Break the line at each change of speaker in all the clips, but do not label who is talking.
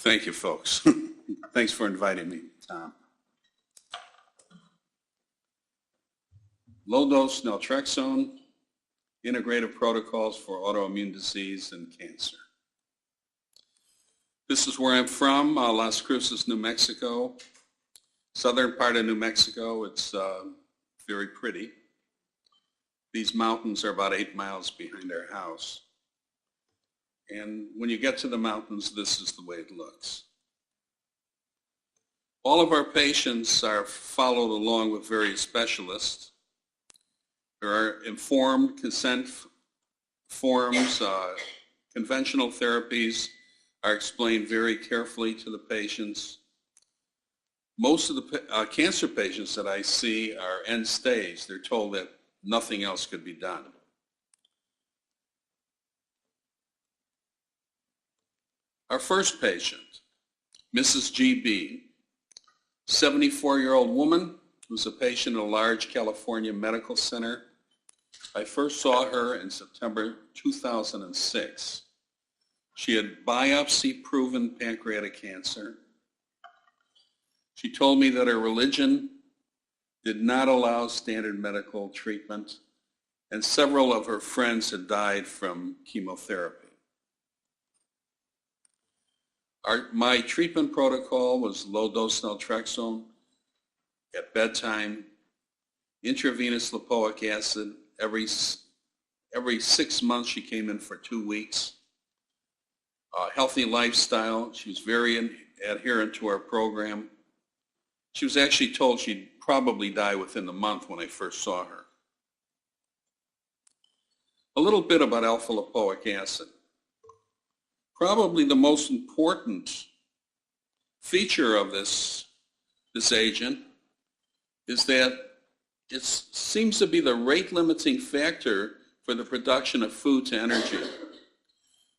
Thank you, folks. Thanks for inviting me, Tom. Low dose naltrexone, integrative protocols for autoimmune disease and cancer. This is where I'm from, Las Cruces, New Mexico. Southern part of New Mexico. It's very pretty. These mountains are about 8 miles behind our house. And when you get to the mountains, this is the way it looks. All of our patients are followed along with various specialists. There are informed consent forms. Conventional therapies are explained very carefully to the patients. Most of the cancer patients that I see are end stage. They're told that nothing else could be done. Our first patient, Mrs. GB, 74-year-old woman who's a patient at a large California medical center. I first saw her in September 2006. She had biopsy-proven pancreatic cancer. She told me that her religion did not allow standard medical treatment, and several of her friends had died from chemotherapy. My treatment protocol was low-dose naltrexone at bedtime, intravenous lipoic acid. Every 6 months she came in for 2 weeks. Healthy lifestyle. She was very adherent to our program. She was actually told she'd probably die within the month when I first saw her. A little bit about alpha lipoic acid. Probably the most important feature of this agent is that it seems to be the rate-limiting factor for the production of food to energy.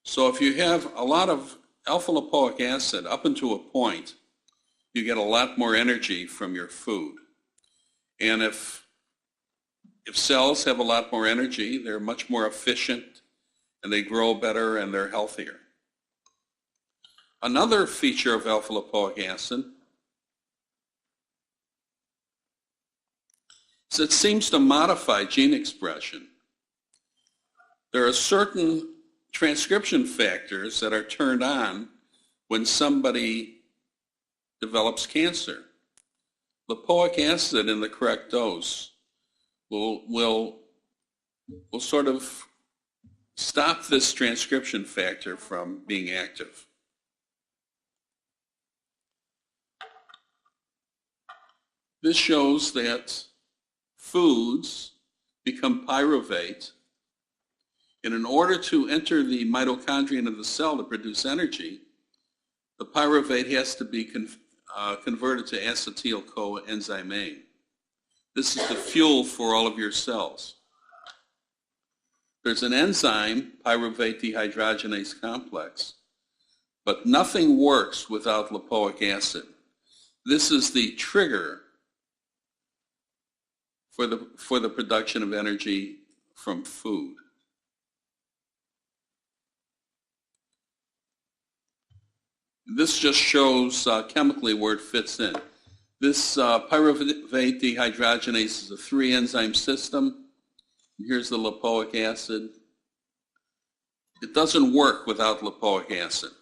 So if you have a lot of alpha lipoic acid up until a point, you get a lot more energy from your food. And if cells have a lot more energy, they're much more efficient and they grow better and they're healthier. Another feature of alpha lipoic acid is it seems to modify gene expression. There are certain transcription factors that are turned on when somebody develops cancer. Lipoic acid in the correct dose will sort of stop this transcription factor from being active. This shows that foods become pyruvate, and in order to enter the mitochondrion of the cell to produce energy, the pyruvate has to be converted to acetyl coenzyme A. This is the fuel for all of your cells. There's an enzyme, pyruvate dehydrogenase complex, but nothing works without lipoic acid. This is the trigger for the production of energy from food. This just shows chemically where it fits in. This pyruvate dehydrogenase is a 3-enzyme system. Here's the lipoic acid. It doesn't work without lipoic acid.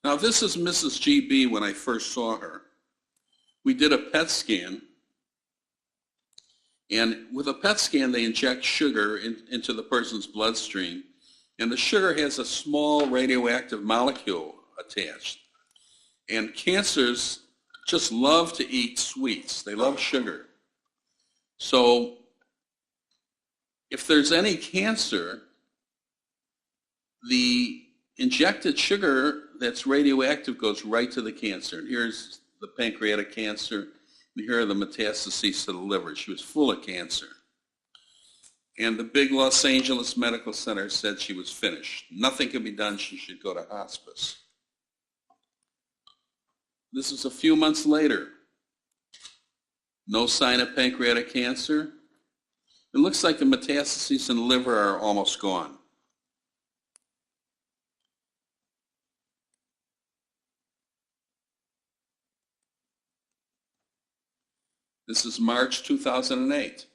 Now this is Mrs. GB when I first saw her. We did a PET scan, and with a PET scan they inject sugar into the person's bloodstream, and the sugar has a small radioactive molecule attached. And cancers just love to eat sweets. They love sugar. So if there's any cancer, the injected sugar that's radioactive goes right to the cancer. And here's the pancreatic cancer, and here are the metastases to the liver. She was full of cancer. And the big Los Angeles Medical Center said she was finished. Nothing could be done. She should go to hospice. This is a few months later. No sign of pancreatic cancer. It looks like the metastases in the liver are almost gone. This is March 2008.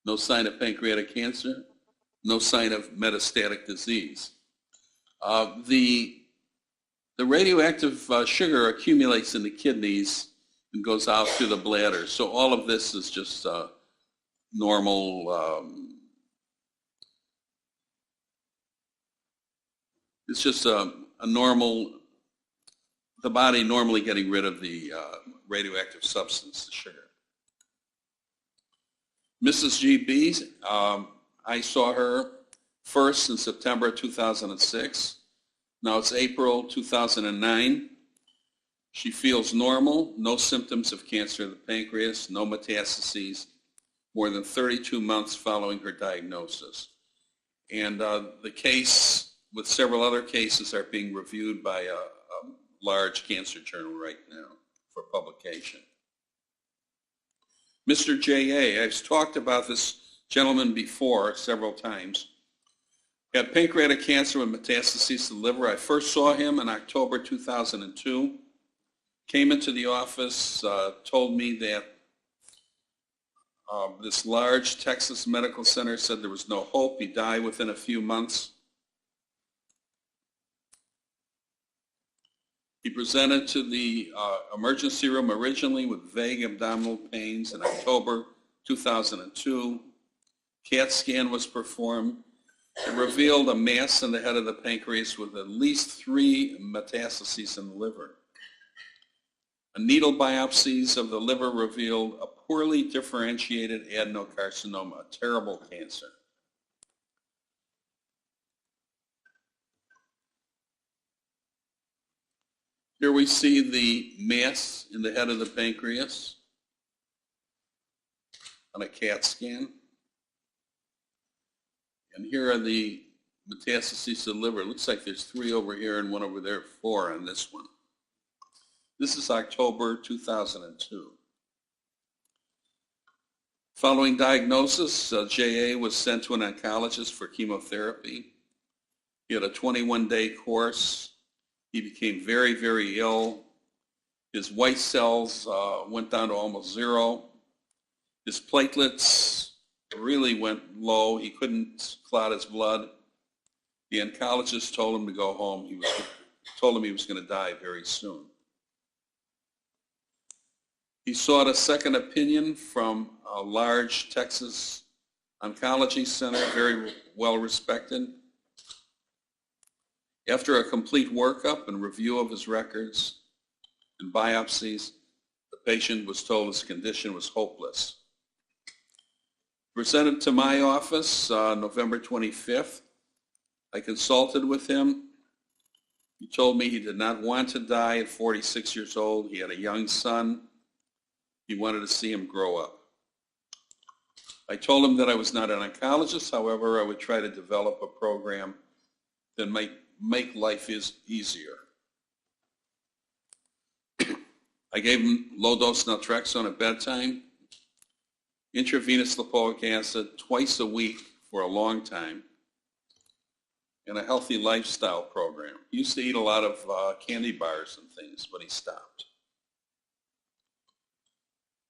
No sign of pancreatic cancer, no sign of metastatic disease. The radioactive sugar accumulates in the kidneys and goes out through the bladder. So all of this is just normal. It's just a normal, the body normally getting rid of the radioactive substance, the sugar. Mrs. GB, I saw her first in September 2006. Now it's April 2009. She feels normal, no symptoms of cancer of the pancreas, no metastases, more than 32 months following her diagnosis. And the case, with several other cases, are being reviewed by a large cancer journal right now for publication. Mr. J.A., I've talked about this gentleman before several times. He had pancreatic cancer with metastases to the liver. I first saw him in October 2002. Came into the office, told me that this large Texas medical center said there was no hope. He'd die within a few months. He presented to the emergency room originally with vague abdominal pains in October 2002. CAT scan was performed. It revealed a mass in the head of the pancreas with at least 3 metastases in the liver. A needle biopsies of the liver revealed a poorly differentiated adenocarcinoma, a terrible cancer. Here we see the mass in the head of the pancreas on a CAT scan. And here are the metastases to the liver. It looks like there's 3 over here and 1 over there, 4 on this one. This is October 2002. Following diagnosis, J.A. was sent to an oncologist for chemotherapy. He had a 21-day course. He became very, very ill. His white cells went down to almost 0. His platelets really went low. He couldn't clot his blood. The oncologist told him to go home. Told him he was going to die very soon. He sought a second opinion from a large Texas oncology center, very well respected. After a complete workup and review of his records and biopsies, the patient was told his condition was hopeless. Presented to my office November 25th. I consulted with him. He told me he did not want to die at 46 years old. He had a young son. He wanted to see him grow up. I told him that I was not an oncologist. However, I would try to develop a program that might make life easier. I gave him low-dose naltrexone at bedtime, intravenous lipoic acid twice a week for a long time, and a healthy lifestyle program. He used to eat a lot of candy bars and things, but he stopped.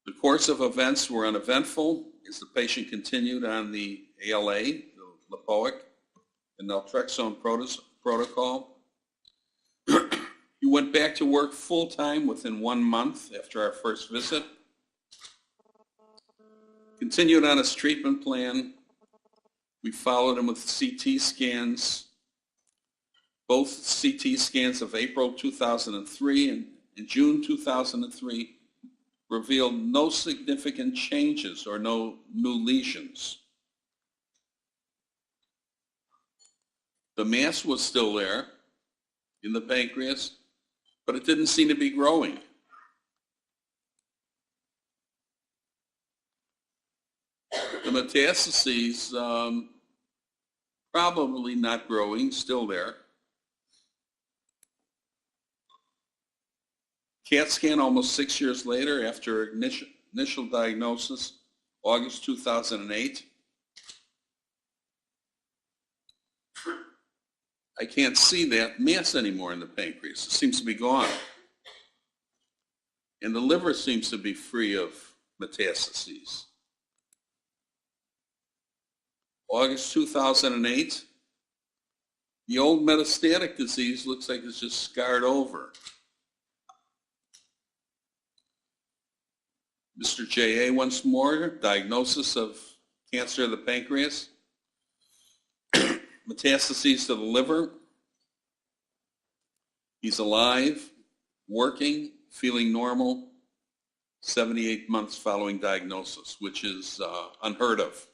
The course of events were uneventful as the patient continued on the ALA, the lipoic, and naltrexone protocol. He went back to work full-time within 1 month after our first visit. Continued on his treatment plan. We followed him with CT scans. Both CT scans of April 2003 and in June 2003 revealed no significant changes or no new lesions. The mass was still there in the pancreas, but it didn't seem to be growing. The metastases, probably not growing, still there. CAT scan almost 6 years later after initial diagnosis, August 2008. I can't see that mass anymore in the pancreas. It seems to be gone. and the liver seems to be free of metastases. August 2008, the old metastatic disease looks like it's just scarred over. Mr. J.A. once more, diagnosis of cancer of the pancreas, metastases to the liver. He's alive, working, feeling normal, 78 months following diagnosis, which is unheard of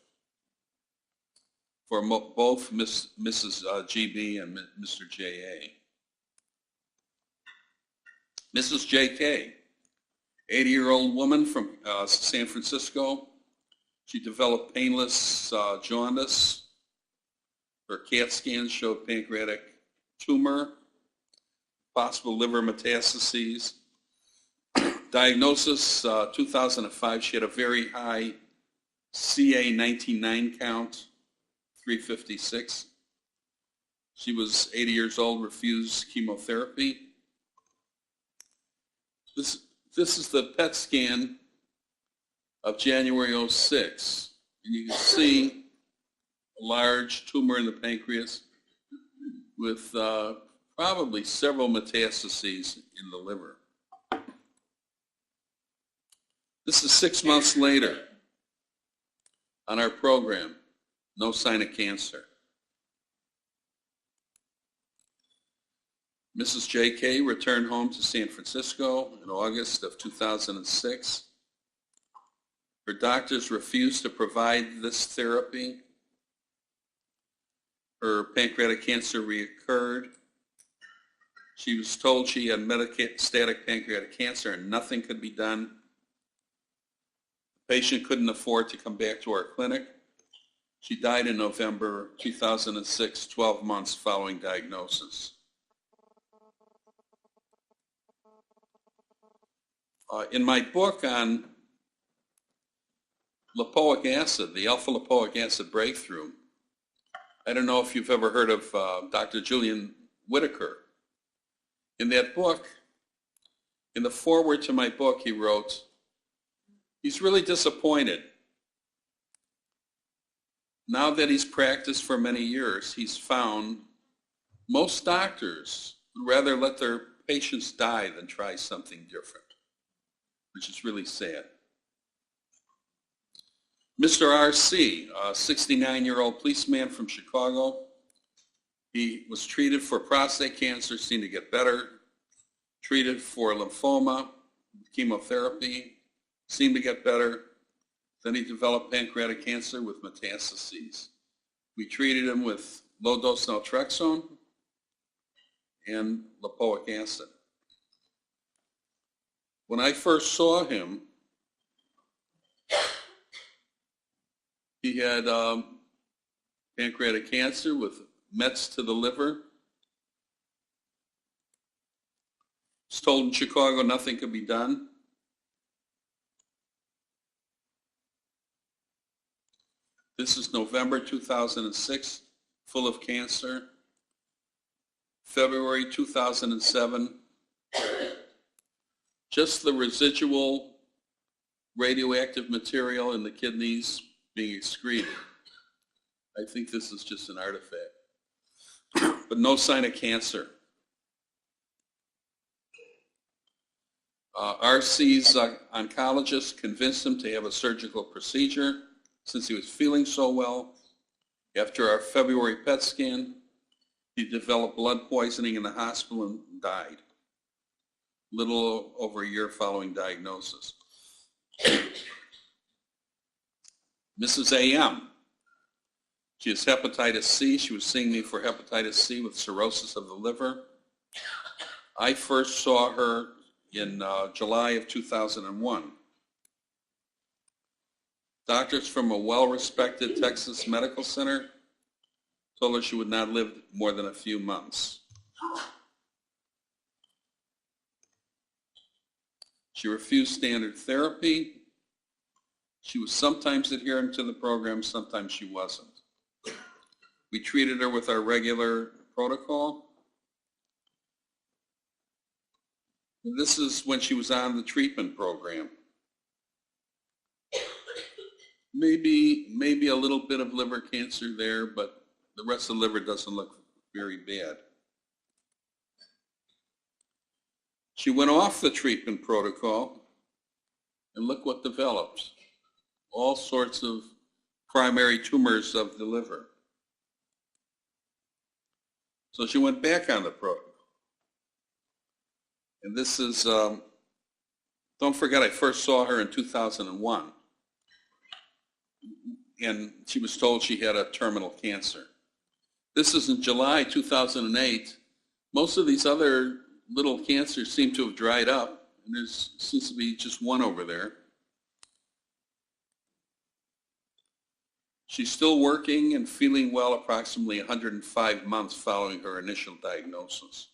for both Mrs. G.B. and Mr. J.A. Mrs. J.K., 80-year-old woman from San Francisco. She developed painless jaundice. Her CAT scan showed pancreatic tumor, possible liver metastases. Diagnosis, 2005, she had a very high CA-19-9 count, 356. She was 80 years old, refused chemotherapy. This is the PET scan of January 06. And you can see a large tumor in the pancreas with probably several metastases in the liver. This is 6 months later on our program, no sign of cancer. Mrs. J.K. returned home to San Francisco in August of 2006. Her doctors refused to provide this therapy. Her pancreatic cancer reoccurred. She was told she had metastatic pancreatic cancer and nothing could be done. The patient couldn't afford to come back to our clinic. She died in November 2006, 12 months following diagnosis. In my book on lipoic acid, the alpha-lipoic acid breakthrough, I don't know if you've ever heard of Dr. Julian Whitaker. In that book, in the foreword to my book, he wrote, he's really disappointed. Now that he's practiced for many years, he's found most doctors would rather let their patients die than try something different, which is really sad. Mr. R.C., a 69-year-old policeman from Chicago, he was treated for prostate cancer, seemed to get better, treated for lymphoma, chemotherapy, seemed to get better. Then he developed pancreatic cancer with metastases. We treated him with low-dose naltrexone and lipoic acid. When I first saw him, he had pancreatic cancer with mets to the liver. Was told in Chicago nothing could be done. This is November 2006, full of cancer. February 2007, just the residual radioactive material in the kidneys being excreted. I think this is just an artifact, but no sign of cancer. RC's oncologist convinced him to have a surgical procedure since he was feeling so well. After our February PET scan, he developed blood poisoning in the hospital and died, little over a year following diagnosis. Mrs. A.M., she has hepatitis C. She was seeing me for hepatitis C with cirrhosis of the liver. I first saw her in July of 2001. Doctors from a well-respected Texas medical center told her she would not live more than a few months. She refused standard therapy. She was sometimes adherent to the program, sometimes she wasn't. We treated her with our regular protocol. This is when she was on the treatment program. Maybe a little bit of liver cancer there, but the rest of the liver doesn't look very bad. She went off the treatment protocol, and look what developed. All sorts of primary tumors of the liver. So she went back on the protocol. And this is, don't forget, I first saw her in 2001. And she was told she had a terminal cancer. This is in July 2008. Most of these other little cancers seem to have dried up, and there seems to be just one over there. She's still working and feeling well approximately 105 months following her initial diagnosis.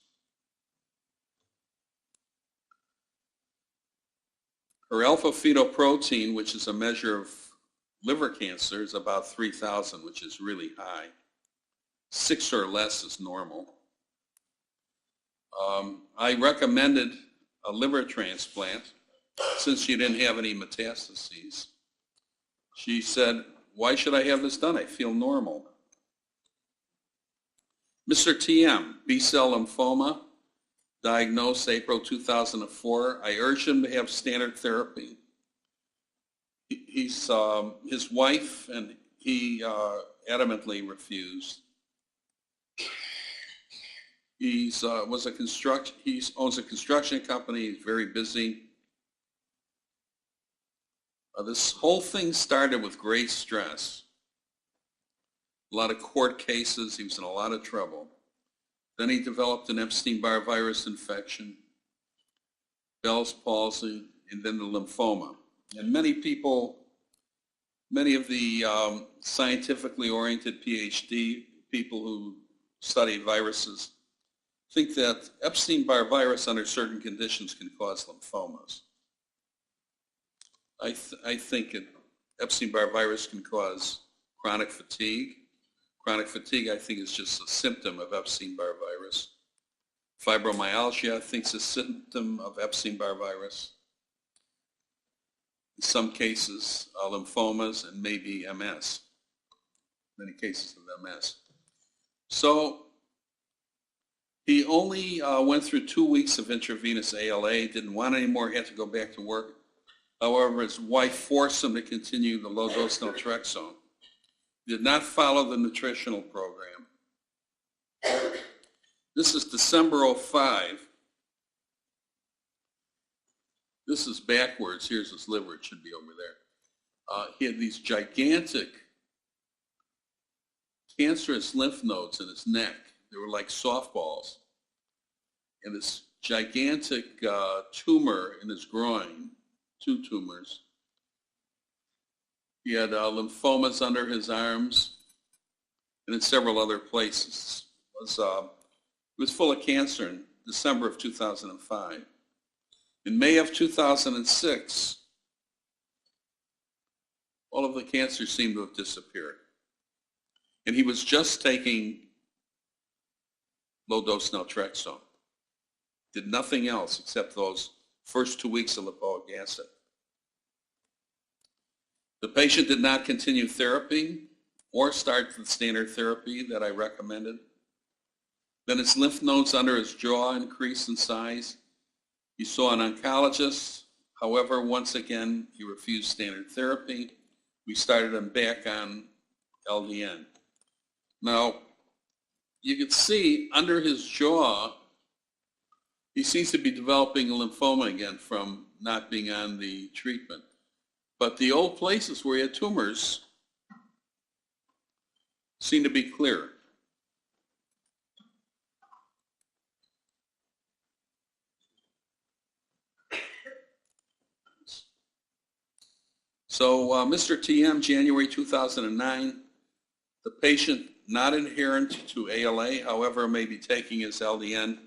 Her alpha-fetoprotein, which is a measure of liver cancer, is about 3,000, which is really high. 6 or less is normal. I recommended a liver transplant since she didn't have any metastases. She said, "Why should I have this done? I feel normal." Mr. TM, B-cell lymphoma, diagnosed April 2004. I urged him to have standard therapy. His wife and he adamantly refused. He owns a construction company. He's very busy. This whole thing started with great stress. A lot of court cases. He was in a lot of trouble. Then he developed an Epstein-Barr virus infection, Bell's palsy, and then the lymphoma. And many of the scientifically oriented PhD people who study viruses think that Epstein-Barr virus under certain conditions can cause lymphomas. I think Epstein-Barr virus can cause chronic fatigue. Chronic fatigue, I think, is just a symptom of Epstein-Barr virus. Fibromyalgia, I think, is a symptom of Epstein-Barr virus. In some cases, lymphomas and maybe MS. Many cases of MS. So he only went through 2 weeks of intravenous ALA, didn't want any more, had to go back to work. However, his wife forced him to continue the low-dose naltrexone. He did not follow the nutritional program. This is December 05. This is backwards. Here's his liver. It should be over there. He had these gigantic cancerous lymph nodes in his neck. They were like softballs. And this gigantic tumor in his groin, 2 tumors. He had lymphomas under his arms and in several other places. He was full of cancer in December of 2005. In May of 2006, all of the cancer seemed to have disappeared. And he was just taking low-dose naltrexone. Did nothing else except those first 2 weeks of lipoic acid. The patient did not continue therapy or start the standard therapy that I recommended. Then his lymph nodes under his jaw increased in size. He saw an oncologist. However, once again, he refused standard therapy. We started him back on LDN. Now, you can see under his jaw, he seems to be developing a lymphoma again from not being on the treatment. But the old places where he had tumors seem to be clear. So Mr. TM, January 2009, the patient not adherent to ALA, however, may be taking his LDN.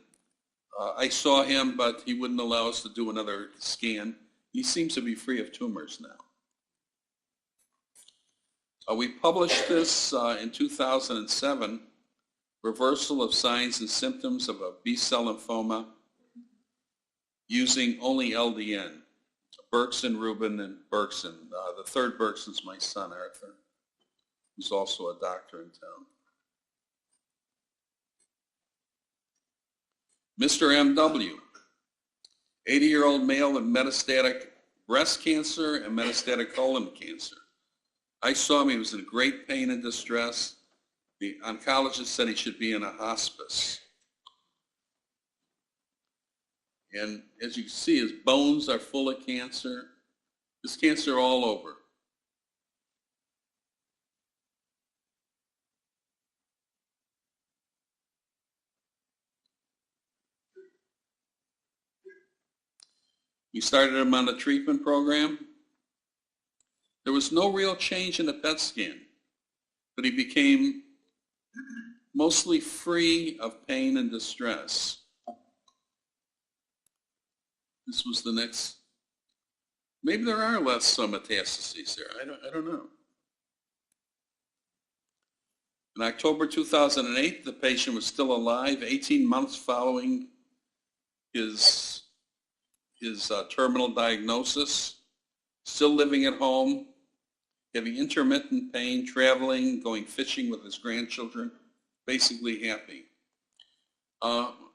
I saw him, but he wouldn't allow us to do another scan. He seems to be free of tumors now. We published this in 2007, Reversal of Signs and Symptoms of a B-cell lymphoma. using only LDN. Berkson, Rubin, and Berkson. The third Berkson's my son, Arthur, who's also a doctor in town. Mr. MW, 80-year-old male with metastatic breast cancer and metastatic colon cancer. I saw him, he was in great pain and distress. The oncologist said he should be in a hospice. And as you can see, his bones are full of cancer. There's cancer all over. We started him on the treatment program. There was no real change in the PET scan, but he became mostly free of pain and distress. This was the next. Maybe there are some metastases there. I don't know. In October 2008, the patient was still alive, 18 months following his terminal diagnosis, still living at home, having intermittent pain, traveling, going fishing with his grandchildren, basically happy.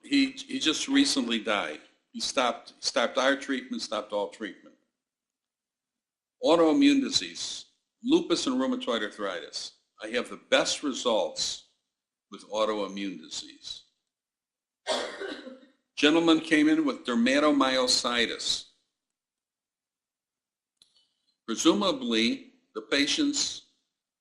He just recently died. He stopped our treatment, stopped all treatment. Autoimmune disease, lupus and rheumatoid arthritis. I have the best results with autoimmune disease. Gentleman came in with dermatomyositis. Presumably, the patient's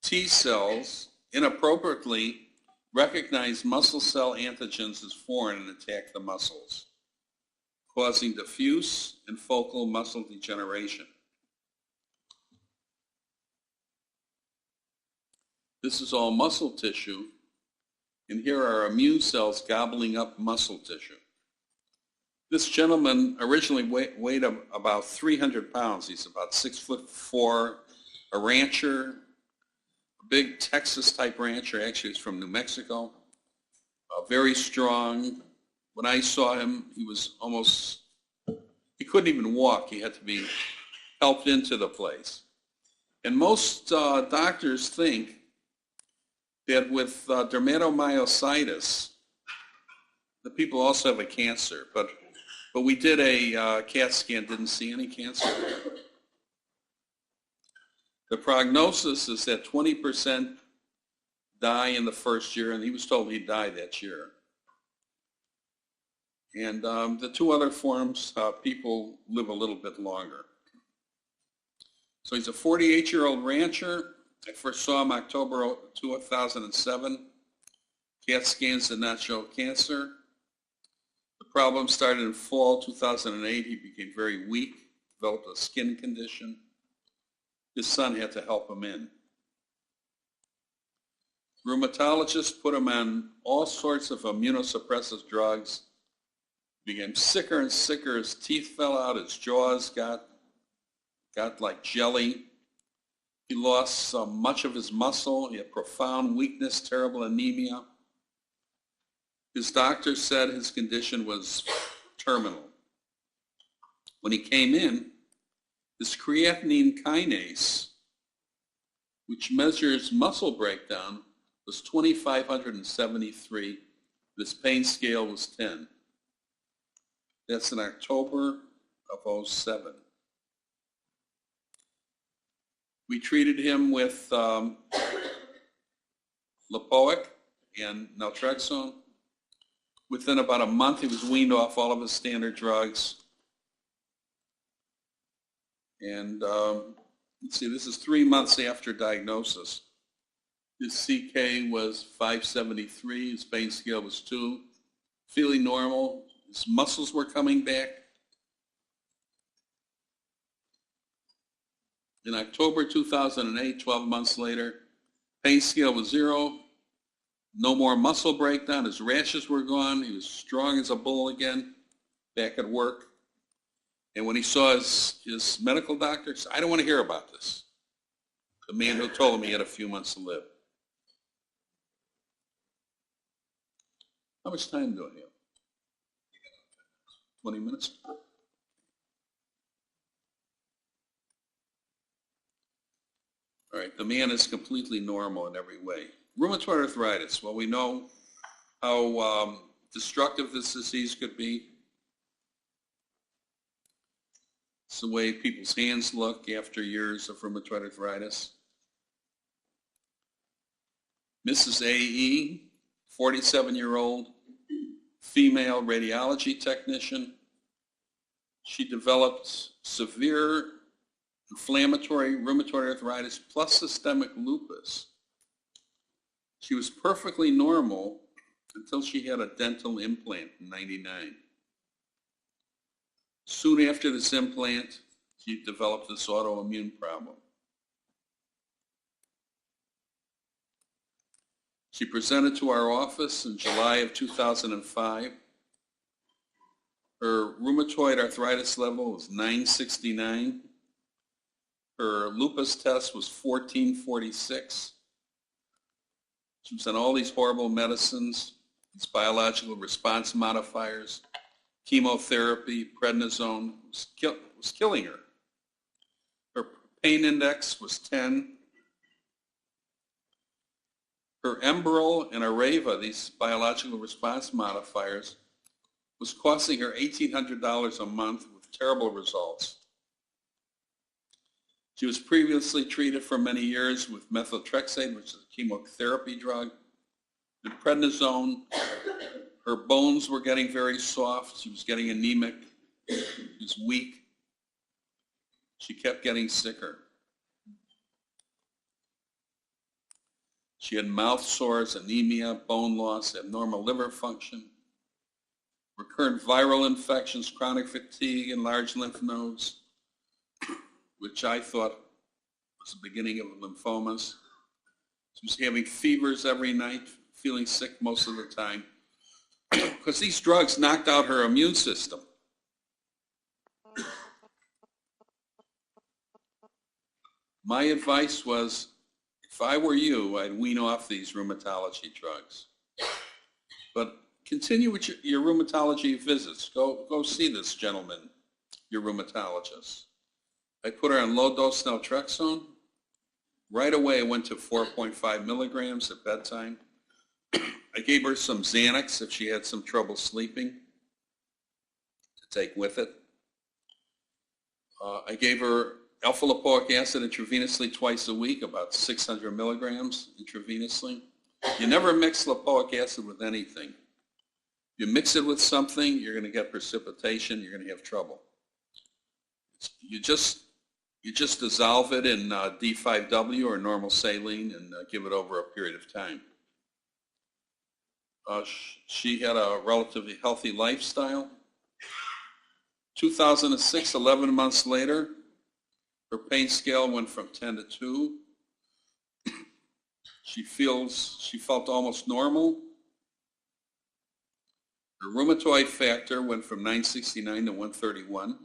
T cells inappropriately recognize muscle cell antigens as foreign and attack the muscles, causing diffuse and focal muscle degeneration. This is all muscle tissue, and here are immune cells gobbling up muscle tissue. This gentleman originally weighed about 300 pounds. He's about 6'4", a rancher, a big Texas-type rancher. Actually, he's from New Mexico. Very strong. When I saw him, he was he couldn't even walk. He had to be helped into the place. And most doctors think that with dermatomyositis, the people also have a cancer, but we did a CAT scan, didn't see any cancer there. The prognosis is that 20% die in the first year, and he was told he'd die that year. And the two other forms, people live a little bit longer. So he's a 48-year-old rancher. I first saw him October 2007. CAT scans did not show cancer. The problem started in fall 2008. He became very weak, developed a skin condition. His son had to help him in. Rheumatologists put him on all sorts of immunosuppressive drugs. He became sicker and sicker. His teeth fell out. His jaws got like jelly. He lost much of his muscle. He had profound weakness, terrible anemia. His doctor said his condition was terminal. When he came in, his creatinine kinase, which measures muscle breakdown, was 2,573. His pain scale was 10. That's in October of 2007. We treated him with Lipoic and Naltrexone. Within about a month, he was weaned off all of his standard drugs. And let's see, this is 3 months after diagnosis. His CK was 573, his pain scale was 2, feeling normal. His muscles were coming back. In October 2008, 12 months later, pain scale was 0, no more muscle breakdown, his rashes were gone, he was strong as a bull again, back at work. And when he saw his medical doctor, he said, I don't want to hear about this. The man who told him he had a few months to live. How much time do I have? 20 minutes? All right, the man is completely normal in every way. Rheumatoid arthritis, well, we know how destructive this disease could be. It's the way people's hands look after years of rheumatoid arthritis. Mrs. A.E., 47-year-old female radiology technician. She developed severe inflammatory rheumatoid arthritis plus systemic lupus. She was perfectly normal until she had a dental implant in '99. Soon after this implant, she developed this autoimmune problem. She presented to our office in July of 2005. Her rheumatoid arthritis level was 969. Her lupus test was 1446. She was on all these horrible medicines, these biological response modifiers, chemotherapy, prednisone was killing her. Her pain index was 10. Her Enbrel and Arava, these biological response modifiers, was costing her $1,800 a month with terrible results. She was previously treated for many years with methotrexate, which is a chemotherapy drug, and prednisone. Her bones were getting very soft. She was getting anemic. She was weak. She kept getting sicker. She had mouth sores, anemia, bone loss, abnormal liver function, recurrent viral infections, chronic fatigue, enlarged lymph nodes, which I thought was the beginning of lymphomas. She was having fevers every night, feeling sick most of the time, because these drugs knocked out her immune system. My advice was, if I were you, I'd wean off these rheumatology drugs. But continue with your rheumatology visits. Go see this gentleman, your rheumatologist. I put her on low-dose naltrexone. Right away, I went to 4.5 milligrams at bedtime. I gave her some Xanax if she had some trouble sleeping to take with it. I gave her alpha-lipoic acid intravenously twice a week, about 600 milligrams intravenously. You never mix lipoic acid with anything. If you mix it with something, you're going to get precipitation, you're going to have trouble. You just dissolve it in D5W or normal saline and give it over a period of time. She had a relatively healthy lifestyle. 2006, 11 months later, her pain scale went from 10 to 2. She felt almost normal. Her rheumatoid factor went from 969 to 131.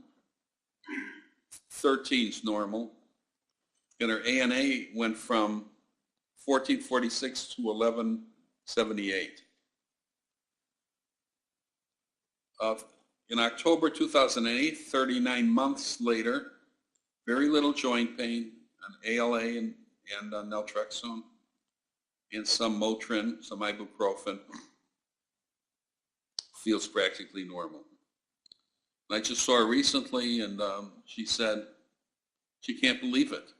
13 is normal. And her ANA went from 1446 to 1178. In October 2008, 39 months later, very little joint pain, an ALA and naltrexone, and some Motrin, some ibuprofen. Feels practically normal. And I just saw her recently, and she said she can't believe it.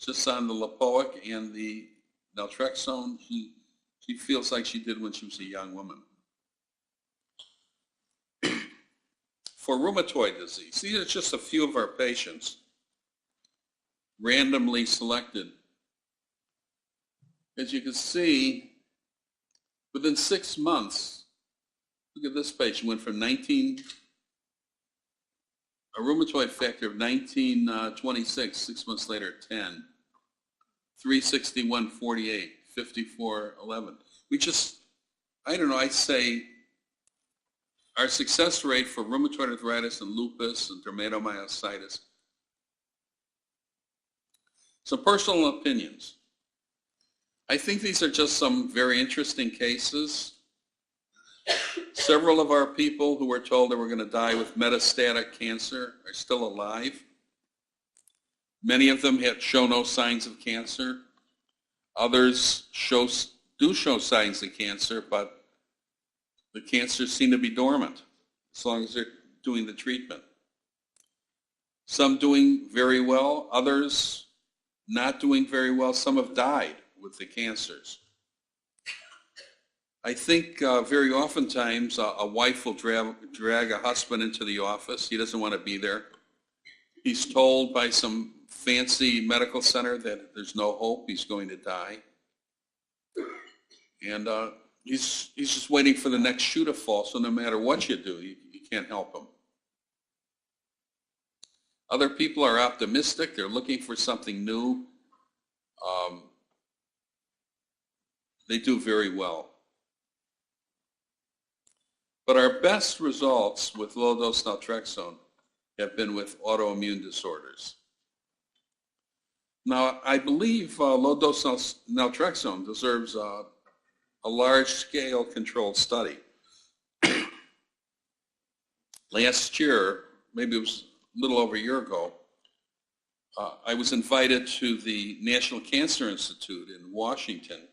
Just on the lipoic and the naltrexone, she feels like she did when she was a young woman. For rheumatoid disease, these are just a few of our patients, randomly selected. As you can see, within 6 months, look at this patient, went from a rheumatoid factor of 1926, 6 months later, 10, 361, 48, 54, 11. I'd say our success rate for rheumatoid arthritis and lupus and dermatomyositis. Some personal opinions. I think these are just some very interesting cases. Several of our people who were told they were going to die with metastatic cancer are still alive. Many of them show no signs of cancer. Others do show signs of cancer, but the cancers seem to be dormant as long as they're doing the treatment. Some doing very well, others not doing very well. Some have died with the cancers. I think very oftentimes a wife will drag a husband into the office. He doesn't want to be there. He's told by some fancy medical center that there's no hope, he's going to die. And he's just waiting for the next shoe to fall, so no matter what you do, you can't help him. Other people are optimistic. They're looking for something new. They do very well. But our best results with low-dose naltrexone have been with autoimmune disorders. Now, I believe low-dose naltrexone deserves a large-scale controlled study. Last year, maybe it was a little over a year ago, I was invited to the National Cancer Institute in Washington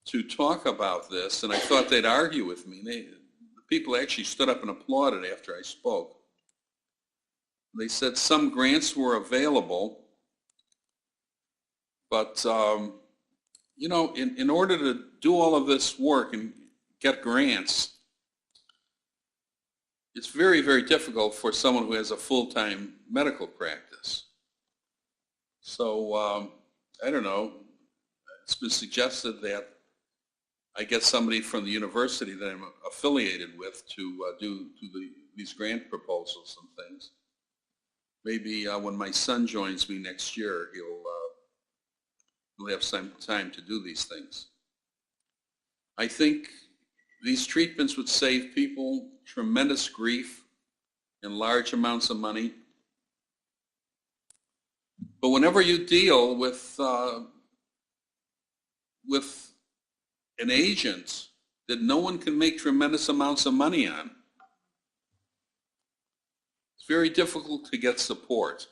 to talk about this, and I thought they'd argue with me. The people actually stood up and applauded after I spoke. They said some grants were available, but you know, in order to do all of this work and get grants, it's very, very difficult for someone who has a full-time medical practice. So, I don't know, it's been suggested that I get somebody from the university that I'm affiliated with to do these grant proposals and things. Maybe when my son joins me next year, he'll have some time to do these things. I think these treatments would save people tremendous grief and large amounts of money. But whenever you deal with an agent that no one can make tremendous amounts of money on, it's very difficult to get support.